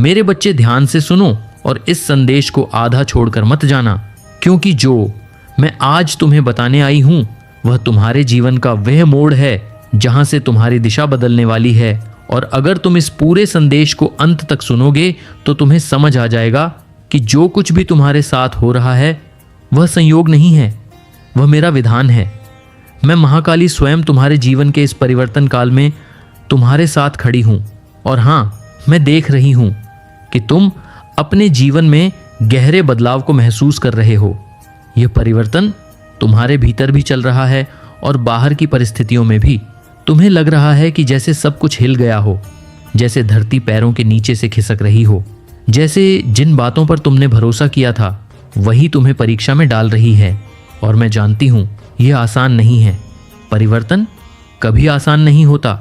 मेरे बच्चे ध्यान से सुनो और इस संदेश को आधा छोड़कर मत जाना, क्योंकि जो मैं आज तुम्हें बताने आई हूँ वह तुम्हारे जीवन का वह मोड़ है जहाँ से तुम्हारी दिशा बदलने वाली है। और अगर तुम इस पूरे संदेश को अंत तक सुनोगे तो तुम्हें समझ आ जाएगा कि जो कुछ भी तुम्हारे साथ हो रहा है वह संयोग नहीं है, वह मेरा विधान है। मैं महाकाली स्वयं तुम्हारे जीवन के इस परिवर्तन काल में तुम्हारे साथ खड़ी हूँ। और हाँ, मैं देख रही हूँ कि तुम अपने जीवन में गहरे बदलाव को महसूस कर रहे हो। यह परिवर्तन तुम्हारे भीतर भी चल रहा है और बाहर की परिस्थितियों में भी। तुम्हें लग रहा है कि जैसे सब कुछ हिल गया हो, जैसे धरती पैरों के नीचे से खिसक रही हो, जैसे जिन बातों पर तुमने भरोसा किया था वही तुम्हें परीक्षा में डाल रही है। और मैं जानती हूँ यह आसान नहीं है। परिवर्तन कभी आसान नहीं होता।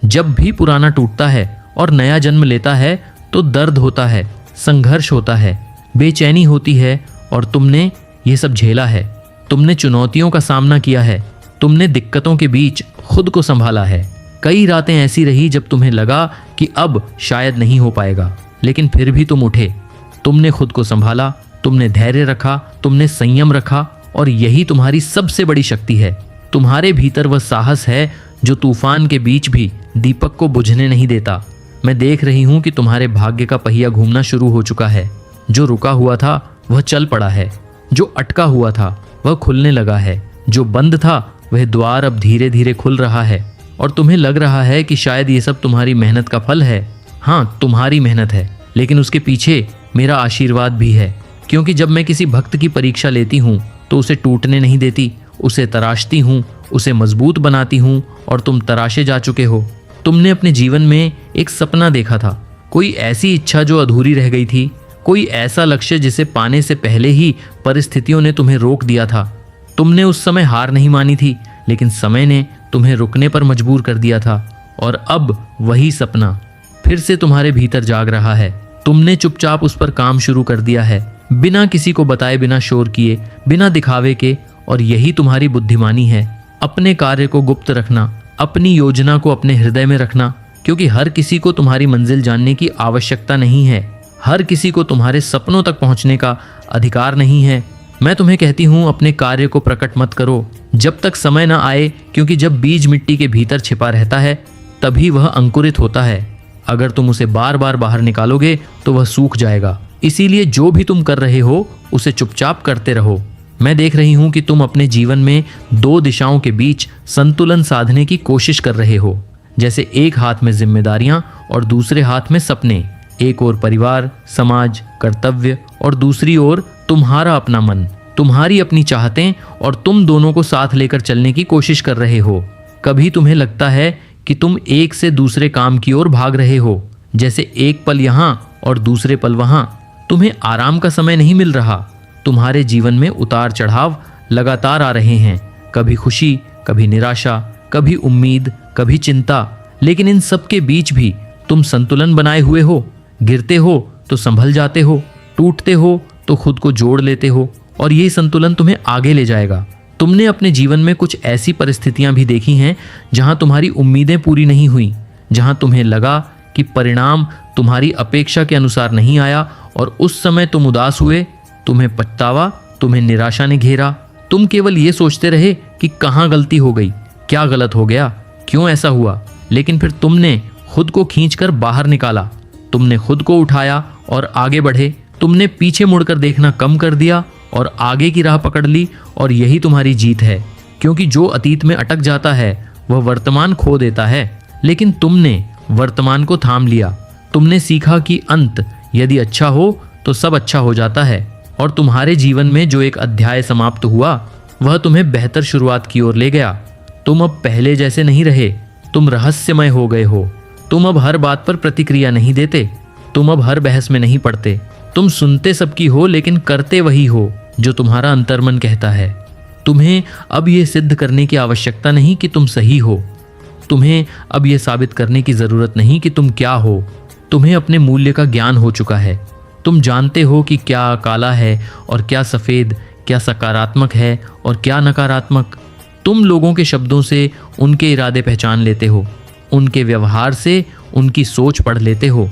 जब भी पुराना टूटता है और नया जन्म लेता है तो दर्द होता है, संघर्ष होता है, बेचैनी होती है। और तुमने ये सब झेला है, तुमने चुनौतियों का सामना किया है, तुमने दिक्कतों के बीच खुद को संभाला है। कई रातें ऐसी रही जब तुम्हें लगा कि अब शायद नहीं हो पाएगा, लेकिन फिर भी तुम उठे, तुमने खुद को संभाला, तुमने धैर्य रखा, तुमने संयम रखा। और यही तुम्हारी सबसे बड़ी शक्ति है। तुम्हारे भीतर वह साहस है जो तूफान के बीच भी दीपक को बुझने नहीं देता। मैं देख रही हूँ कि तुम्हारे भाग्य का पहिया घूमना शुरू हो चुका है। जो रुका हुआ था वह चल पड़ा है, जो अटका हुआ था वह खुलने लगा है, जो बंद था वह द्वार अब धीरे धीरे खुल रहा है। और तुम्हें लग रहा है कि शायद ये सब तुम्हारी मेहनत का फल है। हाँ, तुम्हारी मेहनत है, लेकिन उसके पीछे मेरा आशीर्वाद भी है। क्योंकि जब मैं किसी भक्त की परीक्षा लेती हूँ तो उसे टूटने नहीं देती, उसे तराशती हूँ, उसे मजबूत बनाती हूँ। और तुम तराशे जा चुके हो। तुमने अपने जीवन में एक सपना देखा था, कोई ऐसी इच्छा जो अधूरी रह गई थी, कोई ऐसा लक्ष्य जिसे पाने से पहले ही परिस्थितियों ने तुम्हें रोक दिया था। तुमने उस समय हार नहीं मानी थी, लेकिन समय ने तुम्हें रुकने पर मजबूर कर दिया था। और अब वही सपना फिर से तुम्हारे भीतर जाग रहा है। तुमने चुपचाप उस पर काम शुरू कर दिया है, बिना किसी को बताए, बिना शोर किए, बिना दिखावे के। और यही तुम्हारी बुद्धिमानी है, अपने कार्य को गुप्त रखना, अपनी योजना को अपने हृदय में रखना। क्योंकि हर किसी को तुम्हारी मंजिल जानने की आवश्यकता नहीं है, हर किसी को तुम्हारे सपनों तक पहुंचने का अधिकार नहीं है। मैं तुम्हें कहती हूँ, अपने कार्य को प्रकट मत करो जब तक समय न आए, क्योंकि जब बीज मिट्टी के भीतर छिपा रहता है तभी वह अंकुरित होता है। अगर तुम उसे बार बार बाहर निकालोगे तो वह सूख जाएगा। इसीलिए जो भी तुम कर रहे हो उसे चुपचाप करते रहो। मैं देख रही हूँ कि तुम अपने जीवन में दो दिशाओं के बीच संतुलन साधने की कोशिश कर रहे हो। जैसे एक हाथ में जिम्मेदारियां और दूसरे हाथ में सपने। एक ओर परिवार, समाज, कर्तव्य और दूसरी ओर तुम्हारा अपना मन, तुम्हारी अपनी चाहतें। और तुम दोनों को साथ लेकर चलने की कोशिश कर रहे हो। कभी तुम्हें लगता है कि तुम एक से दूसरे काम की ओर भाग रहे हो, जैसे एक पल यहाँ और दूसरे पल वहाँ। तुम्हें आराम का समय नहीं मिल रहा। तुम्हारे जीवन में उतार चढ़ाव लगातार आ रहे हैं, कभी खुशी, कभी निराशा, कभी उम्मीद, कभी चिंता। लेकिन इन सब के बीच भी तुम संतुलन बनाए हुए हो। गिरते हो तो संभल जाते हो, टूटते हो तो खुद को जोड़ लेते हो। और ये संतुलन तुम्हें आगे ले जाएगा। तुमने अपने जीवन में कुछ ऐसी परिस्थितियां भी देखी हैं जहां तुम्हारी उम्मीदें पूरी नहीं हुई, जहां तुम्हें लगा कि परिणाम तुम्हारी अपेक्षा के अनुसार नहीं आया। और उस समय तुम उदास हुए, तुम्हें पछतावा, तुम्हें निराशा ने घेरा। तुम केवल ये सोचते रहे कि कहाँ गलती हो गई, क्या गलत हो गया, क्यों ऐसा हुआ। लेकिन फिर तुमने खुद को खींचकर बाहर निकाला, तुमने खुद को उठाया और आगे बढ़े। तुमने पीछे मुड़कर देखना कम कर दिया और आगे की राह पकड़ ली। और यही तुम्हारी जीत है। क्योंकि जो अतीत में अटक जाता है वह वर्तमान खो देता है, लेकिन तुमने वर्तमान को थाम लिया। तुमने सीखा कि अंत यदि अच्छा हो तो सब अच्छा हो जाता है। और तुम्हारे जीवन में जो एक अध्याय समाप्त हुआ वह तुम्हें बेहतर शुरुआत की ओर ले गया। तुम अब पहले जैसे नहीं रहे, तुम रहस्यमय हो गए हो। तुम अब हर बात पर प्रतिक्रिया नहीं देते, तुम अब हर बहस में नहीं पड़ते। तुम सुनते सबकी हो लेकिन करते वही हो जो तुम्हारा अंतर्मन कहता है। तुम्हें अब यह सिद्ध करने की आवश्यकता नहीं कि तुम सही हो। तुम्हें अब यह साबित करने की जरूरत नहीं कि तुम क्या हो। तुम्हें अपने मूल्य का ज्ञान हो चुका है। तुम जानते हो कि क्या काला है और क्या सफ़ेद, क्या सकारात्मक है और क्या नकारात्मक। तुम लोगों के शब्दों से उनके इरादे पहचान लेते हो, उनके व्यवहार से उनकी सोच पढ़ लेते हो।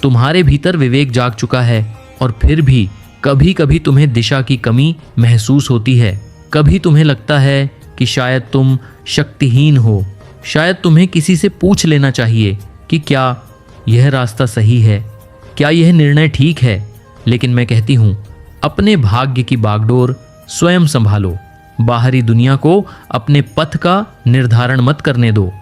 तुम्हारे भीतर विवेक जाग चुका है और फिर भी कभी कभी तुम्हें दिशा की कमी महसूस होती है। कभी तुम्हें लगता है कि शायद तुम शक्तिहीन हो। शायद तुम्हें किसी से पूछ लेना चाहिए कि क्या यह रास्ता सही है, क्या यह निर्णय ठीक है। लेकिन मैं कहती हूँ, अपने भाग्य की बागडोर स्वयं संभालो। बाहरी दुनिया को अपने पथ का निर्धारण मत करने दो।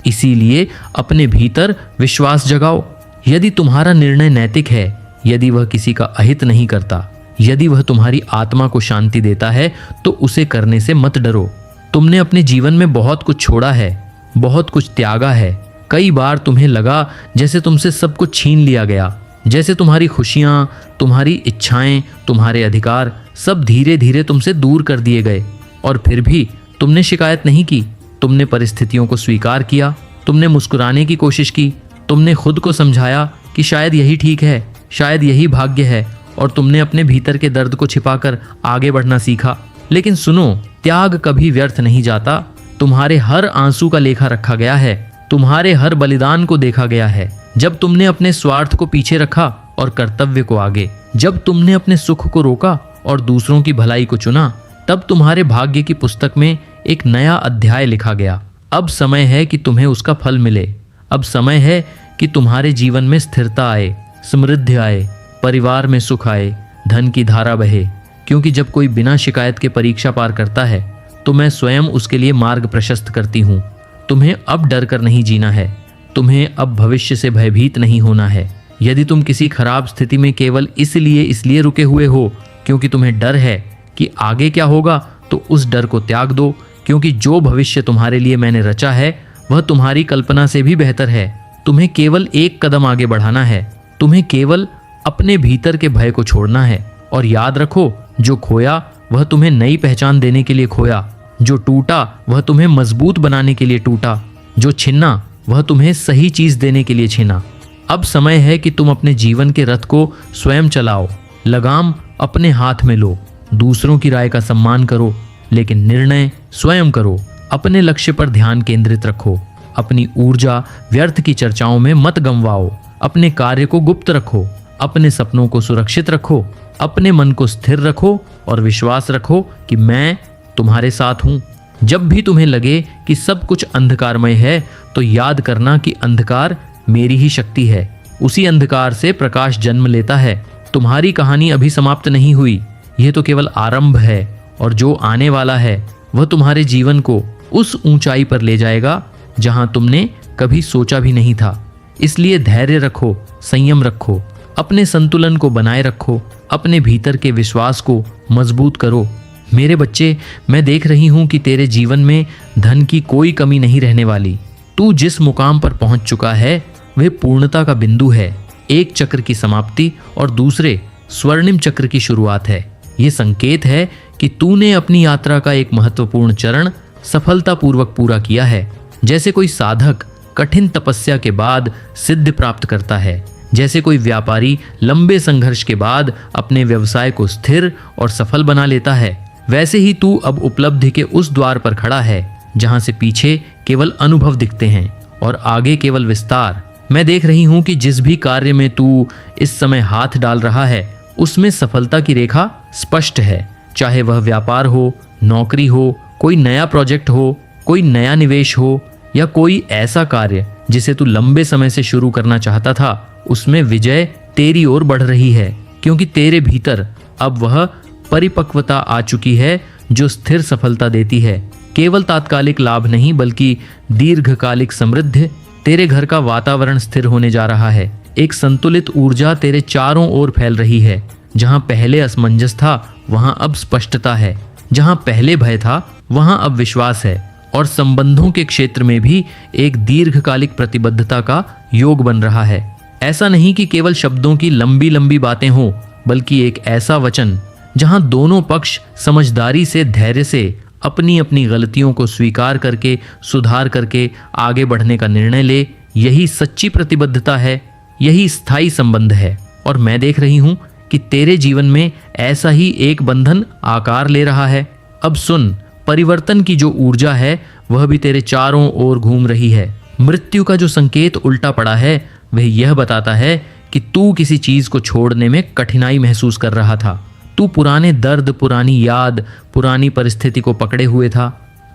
इसीलिए अपने भीतर विश्वास जगाओ। यदि तुम्हारा निर्णय नैतिक है, यदि वह किसी का अहित नहीं करता, यदि वह तुम्हारी आत्मा को शांति देता है, तो उसे करने से मत डरो। तुमने अपने जीवन में बहुत कुछ छोड़ा है, बहुत कुछ त्यागा है। कई बार तुम्हें लगा जैसे तुमसे सब कुछ छीन लिया गया, जैसे तुम्हारी खुशियां, तुम्हारी इच्छाएं, तुम्हारे अधिकार सब धीरे धीरे तुमसे दूर कर दिए गए। और फिर भी तुमने शिकायत नहीं की। तुमने परिस्थितियों को स्वीकार किया, तुमने मुस्कुराने की कोशिश की, तुमने खुद को समझाया कि शायद यही ठीक है, शायद यही भाग्य है, और तुमने अपने भीतर के दर्द को छिपाकर आगे बढ़ना सीखा। लेकिन सुनो, त्याग कभी व्यर्थ नहीं जाता। तुम्हारे हर आंसू का लेखा रखा गया है, तुम्हारे हर बलिदान को देखा गया है। जब तुमने अपने स्वार्थ को पीछे रखा और कर्तव्य को आगे, जब तुमने अपने सुख को रोका और दूसरों की भलाई को चुना, तब तुम्हारे भाग्य की पुस्तक में एक नया अध्याय लिखा गया। अब समय है कि तुम्हें उसका फल मिले। अब समय है कि तुम्हारे जीवन में स्थिरता आए, समृद्धि आए, परिवार में सुख आए, धन की धारा बहे। क्योंकि जब कोई बिना शिकायत के परीक्षा पार करता है, तो मैं स्वयं उसके लिए मार्ग प्रशस्त करती हूँ। तुम्हें अब डर कर नहीं जीना है, तुम्हें अब भविष्य से भयभीत नहीं होना है। यदि तुम किसी खराब स्थिति में केवल इसलिए रुके हुए हो क्योंकि तुम्हें डर है कि आगे क्या होगा, तो उस डर को त्याग दो। क्योंकि जो भविष्य तुम्हारे लिए मैंने रचा है, वह तुम्हारी कल्पना से भी बेहतर है। तुम्हें केवल एक कदम आगे बढ़ाना है। तुम्हें केवल अपने भीतर के भय को छोड़ना है। और याद रखो, जो खोया वह तुम्हें नई पहचान देने के लिए खोया, जो टूटा वह तुम्हें मजबूत बनाने के लिए टूटा, जो छिना वह तुम्हें सही चीज देने के लिए छिना। अब समय है कि तुम अपने जीवन के रथ को स्वयं चलाओ। लगाम अपने हाथ में लो। दूसरों की राय का सम्मान करो, लेकिन निर्णय स्वयं करो। अपने लक्ष्य पर ध्यान केंद्रित रखो। अपनी ऊर्जा व्यर्थ की चर्चाओं में मत गंवाओ। अपने कार्य को गुप्त रखो। अपने सपनों को सुरक्षित रखो। अपने मन को स्थिर रखो और विश्वास रखो कि मैं तुम्हारे साथ हूं। जब भी तुम्हें लगे कि सब कुछ अंधकारमय है, तो याद करना कि अंधकार मेरी ही शक्ति है। उसी अंधकार से प्रकाश जन्म लेता है। तुम्हारी कहानी अभी समाप्त नहीं हुई, यह तो केवल आरंभ है। और जो आने वाला है, वह तुम्हारे जीवन को उस ऊंचाई पर ले जाएगा जहां तुमने कभी सोचा भी नहीं था। इसलिए धैर्य रखो, संयम रखो, अपने संतुलन को बनाए रखो, अपने भीतर के विश्वास को मजबूत करो। मेरे बच्चे, मैं देख रही हूं कि तेरे जीवन में धन की कोई कमी नहीं रहने वाली। तू जिस मुकाम पर पहुंच चुका है, वह पूर्णता का बिंदु है। एक चक्र की समाप्ति और दूसरे स्वर्णिम चक्र की शुरुआत है। यह संकेत है कि तूने अपनी यात्रा का एक महत्वपूर्ण चरण सफलतापूर्वक पूरा किया है। जैसे कोई साधक कठिन तपस्या के बाद सिद्धि प्राप्त करता है, जैसे कोई व्यापारी लंबे संघर्ष के बाद अपने व्यवसाय को स्थिर और सफल बना लेता है, वैसे ही तू अब उपलब्धि के उस द्वार पर खड़ा है जहां से पीछे केवल अनुभव दिखते हैं और आगे केवल विस्तार। मैं देख रही हूं कि जिस भी कार्य में तू इस समय हाथ डाल रहा है, उसमें सफलता की रेखा स्पष्ट है। चाहे वह व्यापार हो, नौकरी हो, कोई नया प्रोजेक्ट हो, कोई नया निवेश हो, या कोई ऐसा कार्य जिसे तू लंबे समय से शुरू करना चाहता था, उसमें विजय तेरी ओर बढ़ रही है। क्योंकि तेरे भीतर अब वह परिपक्वता आ चुकी है जो स्थिर सफलता देती है। केवल तात्कालिक लाभ नहीं, बल्कि दीर्घकालिक समृद्धि। तेरे घर का वातावरण स्थिर होने जा रहा है। एक संतुलित ऊर्जा तेरे चारों ओर फैल रही है। जहां पहले असमंजस था, वहां अब स्पष्टता है। जहां पहले भय था, वहां अब विश्वास है। और संबंधों के क्षेत्र में भी एक दीर्घकालिक प्रतिबद्धता का योग बन रहा है। ऐसा नहीं कि केवल शब्दों की लंबी लंबी बातें हों, बल्कि एक ऐसा वचन जहां दोनों पक्ष समझदारी से, धैर्य से अपनी अपनी गलतियों को स्वीकार करके, सुधार करके आगे बढ़ने का निर्णय ले। यही सच्ची प्रतिबद्धता है, यही स्थायी संबंध है। और मैं देख रही हूं कि तेरे जीवन में ऐसा ही एक बंधन आकार ले रहा है। अब सुन, परिवर्तन की जो ऊर्जा है, वह भी तेरे चारों ओर घूम रही है। मृत्यु का जो संकेत उल्टा पड़ा है, वह यह बताता है कि तू किसी चीज को छोड़ने में कठिनाई महसूस कर रहा था। तू पुराने दर्द, पुरानी याद, पुरानी परिस्थिति को पकड़े हुए था।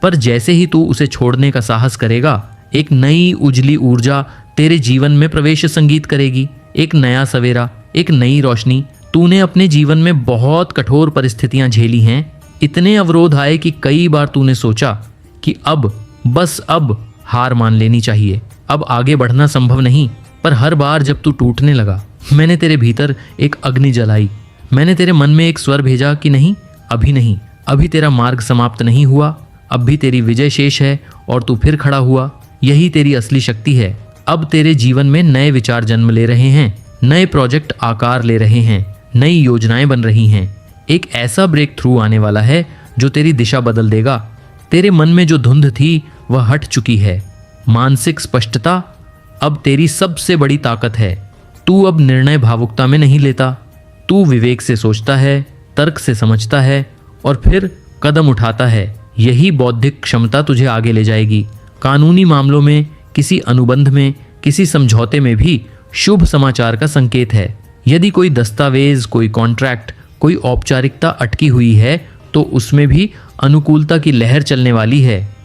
पर जैसे ही तू उसे छोड़ने का साहस करेगा, एक नई उजली ऊर्जा तेरे जीवन में प्रवेश संगीत करेगी। एक नया सवेरा, एक नई रोशनी। तूने अपने जीवन में बहुत कठोर परिस्थितियां झेली हैं। इतने अवरोध आए कि कई बार तूने सोचा कि अब हार मान लेनी चाहिए, अब आगे बढ़ना संभव नहीं। पर हर बार जब तू टूटने लगा, मैंने तेरे भीतर एक अग्नि जलाई। मैंने तेरे मन में एक स्वर भेजा कि नहीं, अभी तेरा मार्ग समाप्त नहीं हुआ, अब भी तेरी विजय शेष है और तू फिर खड़ा हुआ। यही तेरी असली शक्ति है। अब तेरे जीवन में नए विचार जन्म ले रहे हैं, नए प्रोजेक्ट आकार ले रहे हैं, नई योजनाएं बन रही हैं। एक ऐसा ब्रेक थ्रू आने वाला है जो तेरी दिशा बदल देगा। तेरे मन में जो धुंध थी वह हट चुकी है। मानसिक स्पष्टता अब तेरी सबसे बड़ी ताकत है। तू अब निर्णय भावुकता में नहीं लेता, तू विवेक से सोचता है, तर्क से समझता है और फिर कदम उठाता है। यही बौद्धिक क्षमता तुझे आगे ले जाएगी। कानूनी मामलों में, किसी अनुबंध में, किसी समझौते में भी शुभ समाचार का संकेत है। यदि कोई दस्तावेज, कोई कॉन्ट्रैक्ट, कोई औपचारिकता अटकी हुई है तो उसमें भी अनुकूलता की लहर चलने वाली है।